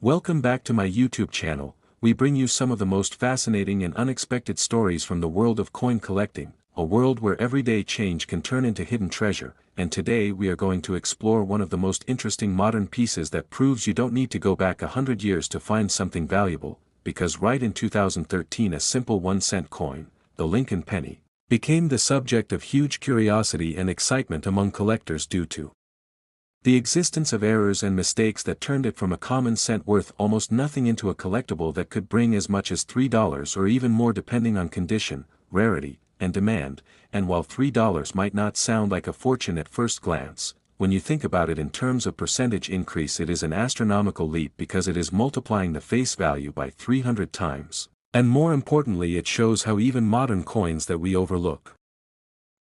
Welcome back to my YouTube channel. We bring you some of the most fascinating and unexpected stories from the world of coin collecting, a world where everyday change can turn into hidden treasure, and today we are going to explore one of the most interesting modern pieces that proves you don't need to go back 100 years to find something valuable, because right in 2013 a simple 1-cent coin, the Lincoln penny, became the subject of huge curiosity and excitement among collectors due to the existence of errors and mistakes that turned it from a common cent worth almost nothing into a collectible that could bring as much as $3 or even more depending on condition, rarity, and demand. And while $3 might not sound like a fortune at first glance, when you think about it in terms of percentage increase, it is an astronomical leap because it is multiplying the face value by 300 times. And more importantly, it shows how even modern coins that we overlook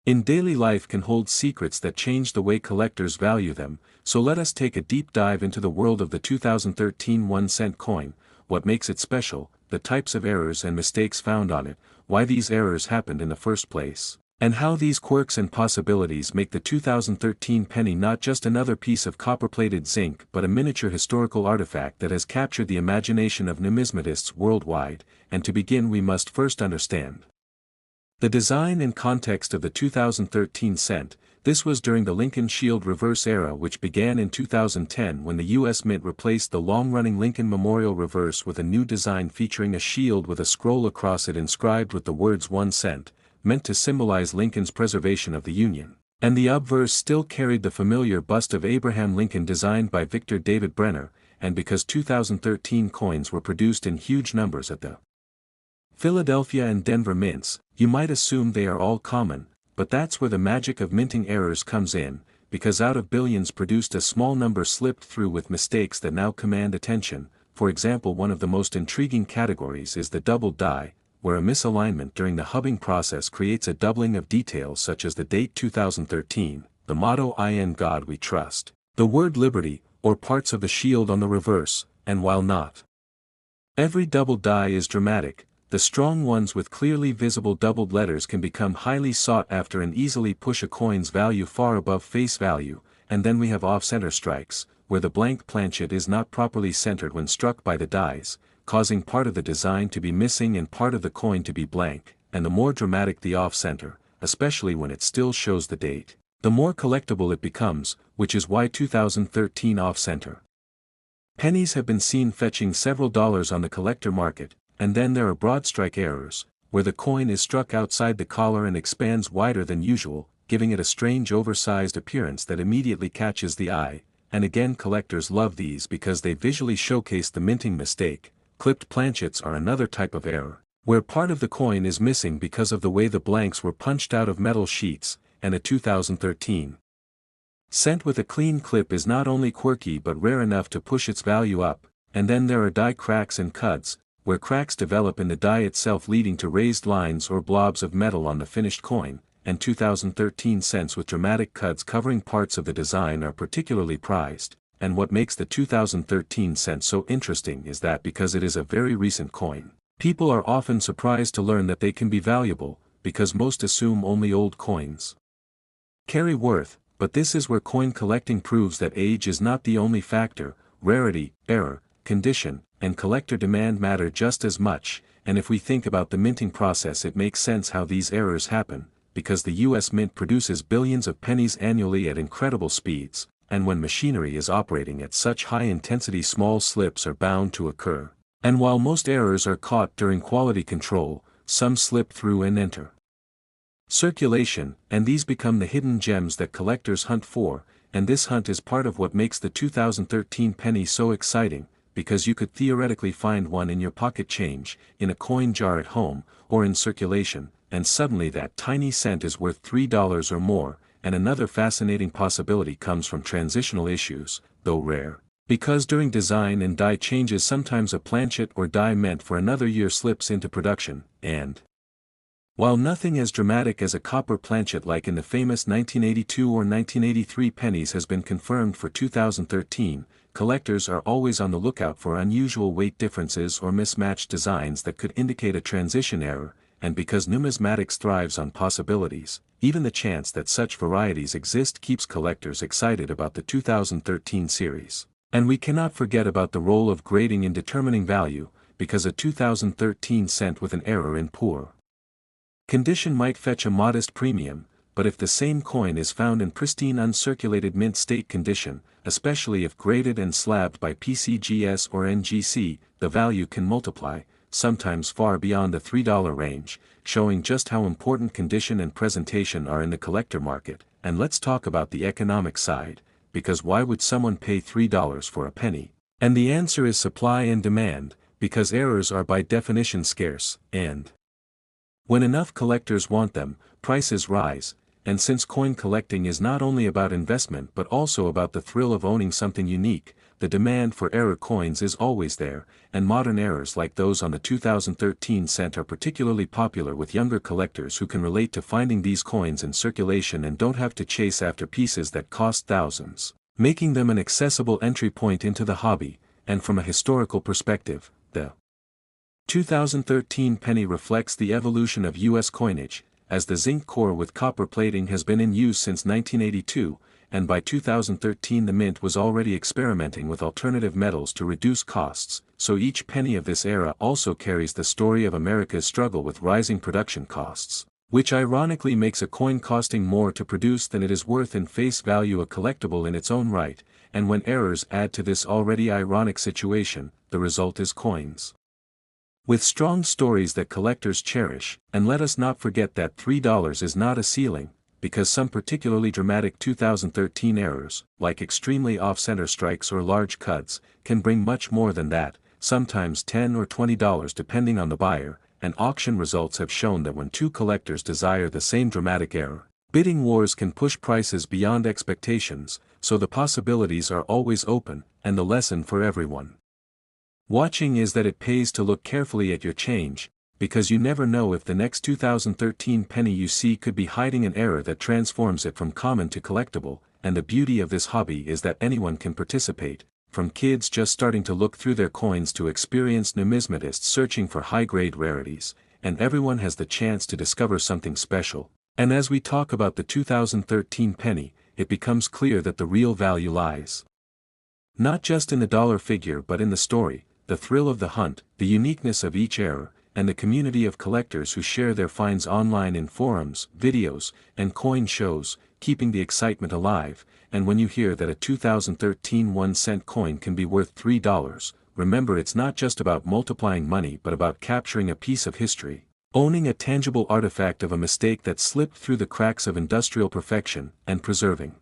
in daily life can hold secrets that change the way collectors value them. So let us take a deep dive into the world of the 2013 1-cent coin, what makes it special, the types of errors and mistakes found on it, why these errors happened in the first place, and how these quirks and possibilities make the 2013 penny not just another piece of copper-plated zinc but a miniature historical artifact that has captured the imagination of numismatists worldwide. And to begin, we must first understand the design and context of the 2013 cent. This was during the Lincoln Shield reverse era, which began in 2010 when the U.S. Mint replaced the long-running Lincoln Memorial reverse with a new design featuring a shield with a scroll across it inscribed with the words 1 cent, meant to symbolize Lincoln's preservation of the Union. And the obverse still carried the familiar bust of Abraham Lincoln designed by Victor David Brenner, and because 2013 coins were produced in huge numbers at the Philadelphia and Denver mints, you might assume they are all common, but that's where the magic of minting errors comes in, because out of billions produced a small number slipped through with mistakes that now command attention. For example, one of the most intriguing categories is the doubled die, where a misalignment during the hubbing process creates a doubling of details such as the date 2013, the motto "In God We Trust," the word liberty, or parts of the shield on the reverse. And while not every doubled die is dramatic, the strong ones with clearly visible doubled letters can become highly sought after and easily push a coin's value far above face value. And then we have off-center strikes, where the blank planchet is not properly centered when struck by the dies, causing part of the design to be missing and part of the coin to be blank. And the more dramatic the off-center, especially when it still shows the date, the more collectible it becomes, which is why 2013 off-center pennies have been seen fetching several dollars on the collector market. And then there are broad strike errors, where the coin is struck outside the collar and expands wider than usual, giving it a strange oversized appearance that immediately catches the eye. And again, collectors love these because they visually showcase the minting mistake. Clipped planchets are another type of error, where part of the coin is missing because of the way the blanks were punched out of metal sheets. And a 2013 cent with a clean clip is not only quirky but rare enough to push its value up. And then there are die cracks and cuts, where cracks develop in the die itself leading to raised lines or blobs of metal on the finished coin. And 2013 cents with dramatic cuts covering parts of the design are particularly prized. And what makes the 2013 cent so interesting is that because it is a very recent coin, people are often surprised to learn that they can be valuable, because most assume only old coins carry worth. But this is where coin collecting proves that age is not the only factor. Rarity, error, condition, and collector demand matter just as much. And if we think about the minting process, it makes sense how these errors happen, because the US Mint produces billions of pennies annually at incredible speeds, and when machinery is operating at such high intensity, small slips are bound to occur. And while most errors are caught during quality control, some slip through and enter circulation, and these become the hidden gems that collectors hunt for. And this hunt is part of what makes the 2013 penny so exciting, because you could theoretically find one in your pocket change, in a coin jar at home, or in circulation, and suddenly that tiny cent is worth $3 or more. And another fascinating possibility comes from transitional issues, though rare, because during design and die changes sometimes a planchet or die meant for another year slips into production. And while nothing as dramatic as a copper planchet like in the famous 1982 or 1983 pennies has been confirmed for 2013, collectors are always on the lookout for unusual weight differences or mismatched designs that could indicate a transition error. And because numismatics thrives on possibilities, even the chance that such varieties exist keeps collectors excited about the 2013 series. And we cannot forget about the role of grading in determining value, because a 2013 cent with an error in poor condition might fetch a modest premium, but if the same coin is found in pristine uncirculated mint state condition, especially if graded and slabbed by PCGS or NGC, the value can multiply, sometimes far beyond the $3 range, showing just how important condition and presentation are in the collector market. And let's talk about the economic side, because why would someone pay $3 for a penny? And the answer is supply and demand, because errors are by definition scarce, and when enough collectors want them, prices rise. And since coin collecting is not only about investment but also about the thrill of owning something unique, the demand for error coins is always there, and modern errors like those on the 2013 cent are particularly popular with younger collectors who can relate to finding these coins in circulation and don't have to chase after pieces that cost thousands, making them an accessible entry point into the hobby. And from a historical perspective, the 2013 penny reflects the evolution of U.S. coinage, as the zinc core with copper plating has been in use since 1982, and by 2013 the mint was already experimenting with alternative metals to reduce costs, so each penny of this era also carries the story of America's struggle with rising production costs, which ironically makes a coin costing more to produce than it is worth in face value a collectible in its own right, and when errors add to this already ironic situation, the result is coins with strong stories that collectors cherish. And let us not forget that $3 is not a ceiling, because some particularly dramatic 2013 errors, like extremely off-center strikes or large cuts, can bring much more than that, sometimes $10 or $20 depending on the buyer, and auction results have shown that when two collectors desire the same dramatic error, bidding wars can push prices beyond expectations, so the possibilities are always open, and the lesson for everyone watching is that it pays to look carefully at your change, because you never know if the next 2013 penny you see could be hiding an error that transforms it from common to collectible. And the beauty of this hobby is that anyone can participate, from kids just starting to look through their coins to experienced numismatists searching for high-grade rarities, and everyone has the chance to discover something special. And as we talk about the 2013 penny, it becomes clear that the real value lies not just in the dollar figure but in the story, the thrill of the hunt, the uniqueness of each error, and the community of collectors who share their finds online in forums, videos, and coin shows, keeping the excitement alive. And when you hear that a 2013 1-cent coin can be worth $3, remember it's not just about multiplying money but about capturing a piece of history, owning a tangible artifact of a mistake that slipped through the cracks of industrial perfection, and preserving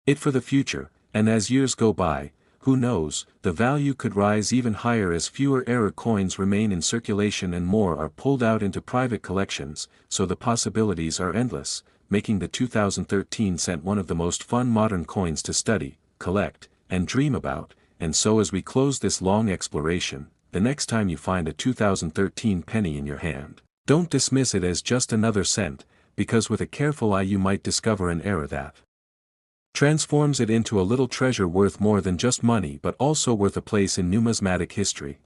it for the future. And as years go by, who knows, the value could rise even higher as fewer error coins remain in circulation and more are pulled out into private collections, so the possibilities are endless, making the 2013 cent one of the most fun modern coins to study, collect, and dream about. And so as we close this long exploration, the next time you find a 2013 penny in your hand, don't dismiss it as just another cent, because with a careful eye you might discover an error that transforms it into a little treasure worth more than just money but also worth a place in numismatic history.